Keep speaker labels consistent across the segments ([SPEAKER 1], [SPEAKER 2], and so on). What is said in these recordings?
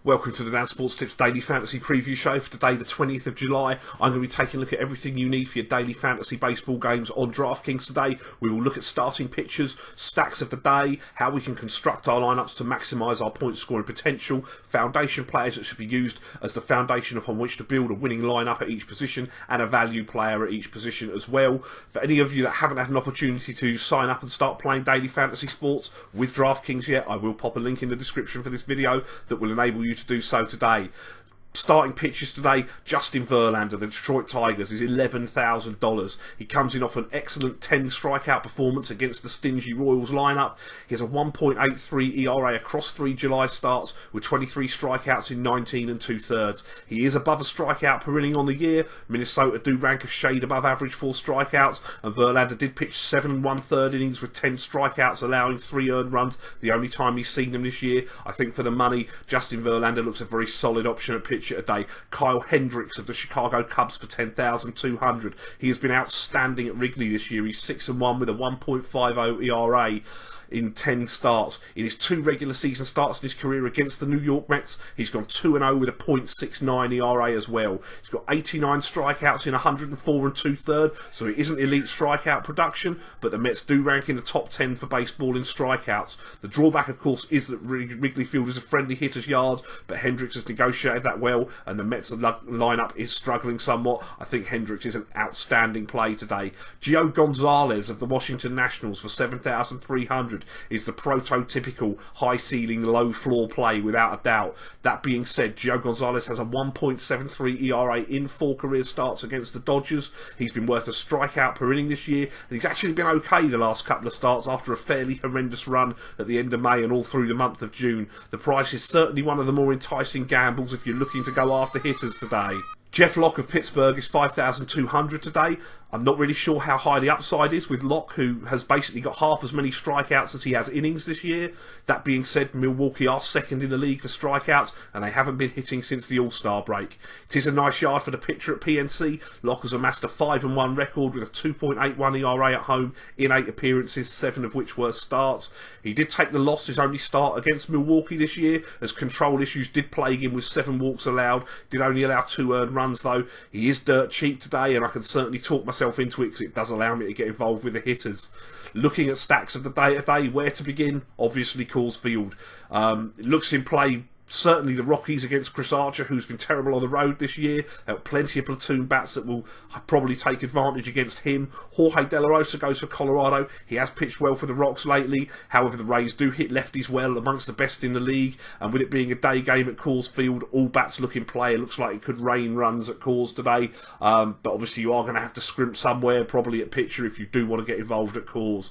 [SPEAKER 1] Welcome to the Dan Sports Tips Daily Fantasy Preview Show for today, the 20th of July. I'm going to be taking a look at everything you need for your daily fantasy baseball games on DraftKings today. We will look at starting pitchers, stacks of the day, how we can construct our lineups to maximise our point scoring potential, foundation players that should be used as the foundation upon which to build a winning lineup at each position, and a value player at each position as well. For any of you that haven't had an opportunity to sign up and start playing daily fantasy sports with DraftKings yet, I will pop a link in the description for this video that will enable you to do so today. Starting pitchers today, Justin Verlander, the Detroit Tigers, is $11,000. He comes in off an excellent 10 strikeout performance against the stingy Royals lineup. He has a 1.83 ERA across 3 July starts with 23 strikeouts in 19 and 2/3. He is above a strikeout per inning on the year. Minnesota do rank a shade above average for strikeouts, and Verlander did pitch 7 1/3 innings with 10 strikeouts, allowing 3 earned runs, the only time he's seen them this year. I think for the money, Justin Verlander looks a very solid option at pitch today. Kyle Hendricks of the Chicago Cubs for $10,200. He has been outstanding at Wrigley this year. He's 6-1 with a 1.50 ERA in 10 starts. In his 2 regular season starts in his career against the New York Mets, he's gone 2-0 with a .69 ERA as well. He's got 89 strikeouts in 104 and 2/3, so it isn't elite strikeout production, but the Mets do rank in the top 10 for baseball in strikeouts. The drawback, of course, is that Wrigley Field is a friendly hitter's yard, but Hendricks has negotiated that well, and the Mets lineup is struggling somewhat. I think Hendricks is an outstanding play today. Gio Gonzalez of the Washington Nationals for $7,300 is the prototypical high ceiling, low floor play without a doubt. That being said, Gio Gonzalez has a 1.73 ERA in 4 career starts against the Dodgers. He's been worth a strikeout per inning this year, and he's actually been okay the last couple of starts after a fairly horrendous run at the end of May and all through the month of June. The price is certainly one of the more enticing gambles if you're looking to go after hitters today. Jeff Locke of Pittsburgh is $5,200 today. I'm not really sure how high the upside is with Locke, who has basically got half as many strikeouts as he has innings this year. That being said, Milwaukee are second in the league for strikeouts, and they haven't been hitting since the All-Star break. It is a nice yard for the pitcher at PNC. Locke has amassed a 5-1 record with a 2.81 ERA at home in 8 appearances, 7 of which were starts. He did take the loss his only start against Milwaukee this year, as control issues did plague him with 7 walks allowed. Did only allow 2 earned runs though. He is dirt cheap today, and I can certainly talk myself into it because it does allow me to get involved with the hitters. Looking at stacks of the day today, where to begin? Obviously Coors Field. It looks in play. Certainly the Rockies against Chris Archer, who's been terrible on the road this year. Plenty of platoon bats that will probably take advantage against him. Jorge De La Rosa goes for Colorado. He has pitched well for the Rocks lately. However, the Rays do hit lefties well, amongst the best in the league. And with it being a day game at Coors Field, all bats look in play. It looks like it could rain runs at Coors today. But obviously you are going to have to scrimp somewhere, probably at pitcher, if you do want to get involved at Coors.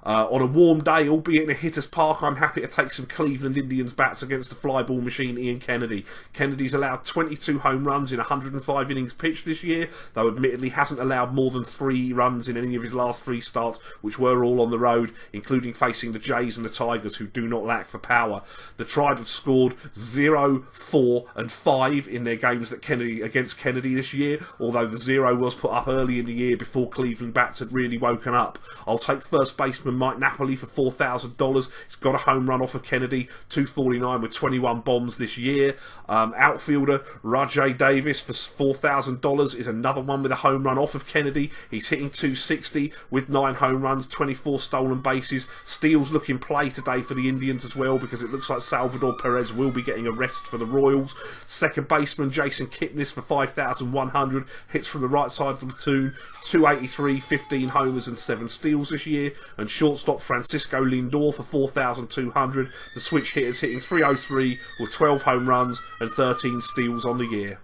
[SPEAKER 1] On a warm day, albeit in a hitter's park, I'm happy to take some Cleveland Indians bats against the fly ball machine Ian Kennedy. Kennedy's allowed 22 home runs in 105 innings pitched this year, though admittedly hasn't allowed more than 3 runs in any of his last 3 starts, which were all on the road, including facing the Jays and the Tigers, who do not lack for power. The Tribe have scored 0, 4 and 5 in their games against Kennedy this year, although the 0 was put up early in the year before Cleveland bats had really woken up. I'll take first baseman Mike Napoli for $4,000. He's got a home run off of Kennedy, 249 with 21 bombs this year. Outfielder Rajay Davis for $4,000 is another one with a home run off of Kennedy. He's hitting 260 with 9 home runs, 24 stolen bases. Steals look in play today for the Indians as well, because it looks like Salvador Perez will be getting a rest for the Royals. Second baseman Jason Kipnis for $5,100 hits from the right side of the platoon, 283, 15 homers and 7 steals this year. And shortstop Francisco Lindor for $4,200. The switch hitters hitting 303 with 12 home runs and 13 steals on the year.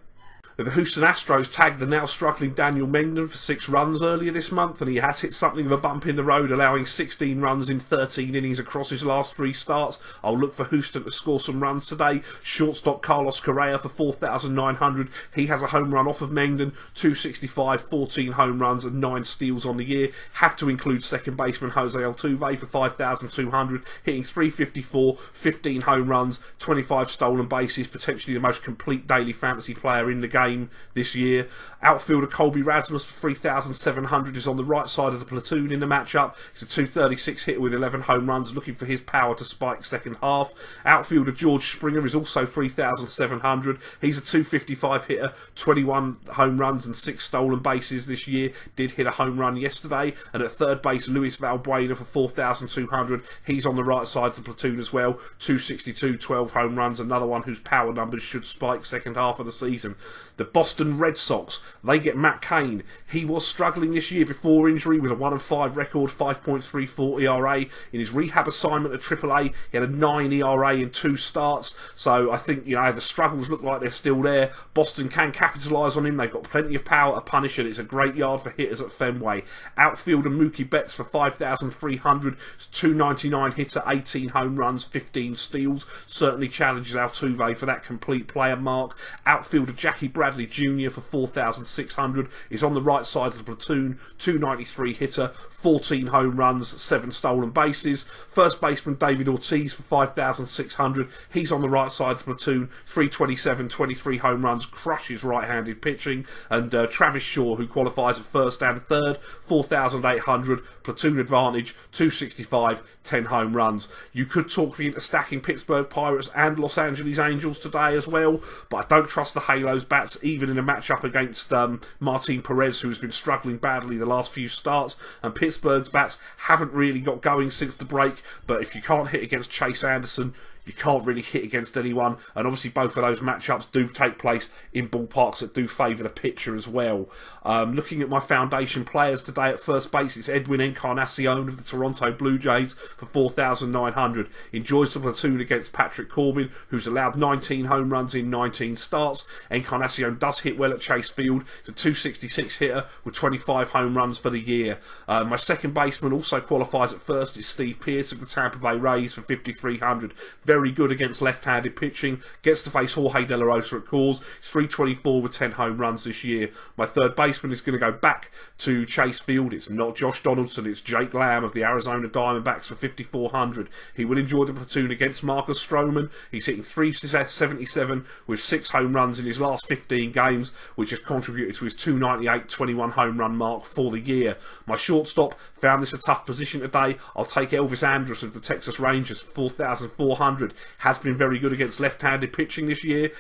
[SPEAKER 1] The Houston Astros tagged the now struggling Daniel Mengden for 6 runs earlier this month, and he has hit something of a bump in the road, allowing 16 runs in 13 innings across his last 3 starts. I'll look for Houston to score some runs today. Shortstop Carlos Correa for $4,900. He has a home run off of Mengden, 265, 14 home runs and 9 steals on the year. Have to include second baseman Jose Altuve for $5,200, hitting 354, 15 home runs, 25 stolen bases, potentially the most complete daily fantasy player in the game. game this year. Outfielder Colby Rasmus for 3,700 is on the right side of the platoon in the matchup. He's a 236 hitter with 11 home runs, looking for his power to spike second half. Outfielder George Springer is also 3,700. He's a 255 hitter, 21 home runs and 6 stolen bases this year. Did hit a home run yesterday. And at third base, Luis Valbuena for 4,200. He's on the right side of the platoon as well. 262, 12 home runs. Another one whose power numbers should spike second half of the season. The Boston Red Sox, they get Matt Cain. He was struggling this year before injury with a 1-5 record, 5.34 ERA. In his rehab assignment at AAA, he had a 9 ERA in 2 starts. So I think, the struggles look like they're still there. Boston can capitalise on him. They've got plenty of power to punish it. It's a great yard for hitters at Fenway. Outfielder Mookie Betts for 5,300. 299 hitter, 18 home runs, 15 steals. Certainly challenges Altuve for that complete player mark. Outfielder Jackie Bradley Jr. for 4,600 is on the right side of the platoon. 293 hitter, 14 home runs, 7 stolen bases. First baseman David Ortiz for 5,600. He's on the right side of the platoon. 327, 23 home runs, crushes right-handed pitching. And Travis Shaw, who qualifies at first and third, 4,800, platoon advantage, 265, 10 home runs. You could talk me into stacking Pittsburgh Pirates and Los Angeles Angels today as well, but I don't trust the Halos bats, even in a matchup against Martin Perez, who's been struggling badly the last few starts. And Pittsburgh's bats haven't really got going since the break, but if you can't hit against Chase Anderson, you can't really hit against anyone. And obviously both of those matchups do take place in ballparks that do favour the pitcher as well. Looking at my foundation players today at first base, it's Edwin Encarnacion of the Toronto Blue Jays for 4,900. Enjoys the platoon against Patrick Corbin, who's allowed 19 home runs in 19 starts. Encarnacion does hit well at Chase Field. It's a 266 hitter with 25 home runs for the year. My second baseman also qualifies at first. It's Steve Pearce of the Tampa Bay Rays for 5,300. Very good against left-handed pitching. Gets to face Jorge De La Rosa at Coors. He's 324 with 10 home runs this year. My third baseman is going to go back to Chase Field. It's not Josh Donaldson. It's Jake Lamb of the Arizona Diamondbacks for 5,400. He will enjoy the platoon against Marcus Stroman. He's hitting 377 with 6 home runs in his last 15 games, which has contributed to his 298, 21 home run mark for the year. My shortstop found this a tough position today. I'll take Elvis Andrus of the Texas Rangers for 4,400. Has been very good against left-handed pitching this year.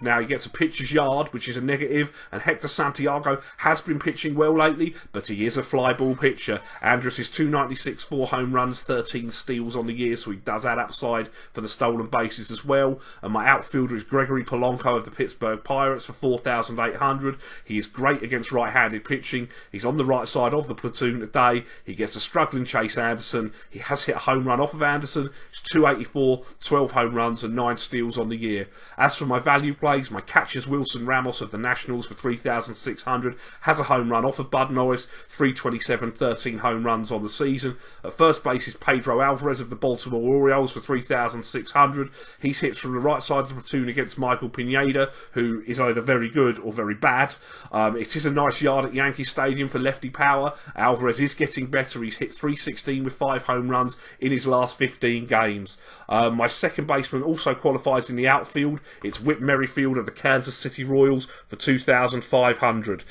[SPEAKER 1] Now he gets a pitcher's yard, which is a negative, and Hector Santiago has been pitching well lately, but he is a fly ball pitcher. Andrus is 296, 4 home runs, 13 steals on the year, so he does add upside for the stolen bases as well. And my outfielder is Gregory Polanco of the Pittsburgh Pirates for 4,800. He is great against right-handed pitching. He's on the right side of the platoon today. He gets a struggling Chase Anderson. He has hit a home run off of Anderson. It's 284, 12 home runs and 9 steals on the year. As for my value plays, my catcher's Wilson Ramos of the Nationals for 3,600 has a home run off of Bud Norris, 327, 13 home runs on the season. At first base is Pedro Alvarez of the Baltimore Orioles for 3,600. He's hit from the right side of the platoon against Michael Pineda, who is either very good or very bad. It is a nice yard at Yankee Stadium for lefty power. Alvarez is getting better. He's hit 316 with 5 home runs in his last 15 games. My second baseman also qualifies in the outfield. It's Whit Merrifield of the Kansas City Royals for 2,500.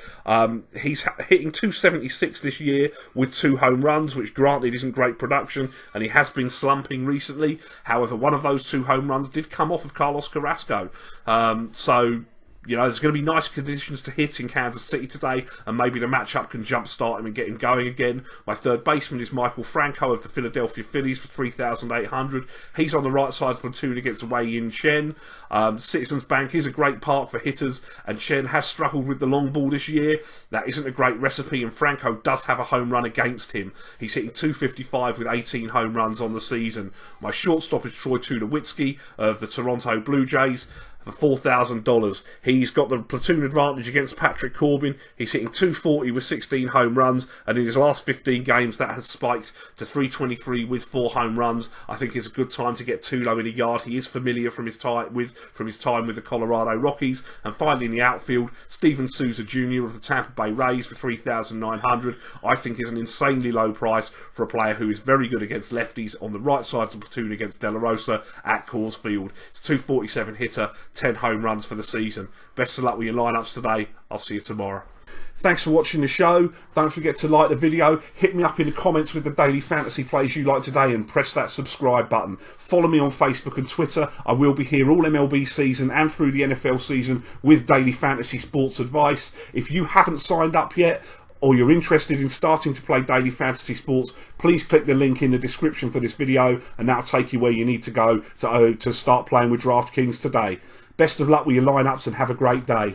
[SPEAKER 1] He's hitting 276 this year with 2 home runs, which granted isn't great production, and he has been slumping recently. However, one of those 2 home runs did come off of Carlos Carrasco. There's going to be nice conditions to hit in Kansas City today, and maybe the matchup can jumpstart him and get him going again. My third baseman is Michael Franco of the Philadelphia Phillies for 3,800. He's on the right side of the platoon against Wei-Yin Chen. Citizens Bank is a great park for hitters, and Chen has struggled with the long ball this year. That isn't a great recipe, and Franco does have a home run against him. He's hitting 255 with 18 home runs on the season. My shortstop is Troy Tulowitzki of the Toronto Blue Jays for $4,000. He's got the platoon advantage against Patrick Corbin. He's hitting 240 with 16 home runs, and in his last 15 games that has spiked to 323 with 4 home runs. I think it's a good time to get Tulo in a yard. He is familiar from his time with the Colorado Rockies. And finally in the outfield, Steven Souza Jr. of the Tampa Bay Rays for 3,900. I think is an insanely low price for a player who is very good against lefties on the right side of the platoon against De La Rosa at Coors Field. It's a 247 hitter, 10 home runs for the season. Best of luck with your lineups today. I'll see you tomorrow. Thanks for watching the show. Don't forget to like the video, hit me up in the comments with the daily fantasy plays you like today, and press that subscribe button. Follow me on Facebook and Twitter. I will be here all MLB season and through the NFL season with daily fantasy sports advice. If you haven't signed up yet, or you're interested in starting to play daily fantasy sports, please click the link in the description for this video, and that'll take you where you need to go to start playing with DraftKings today. Best of luck with your lineups and have a great day.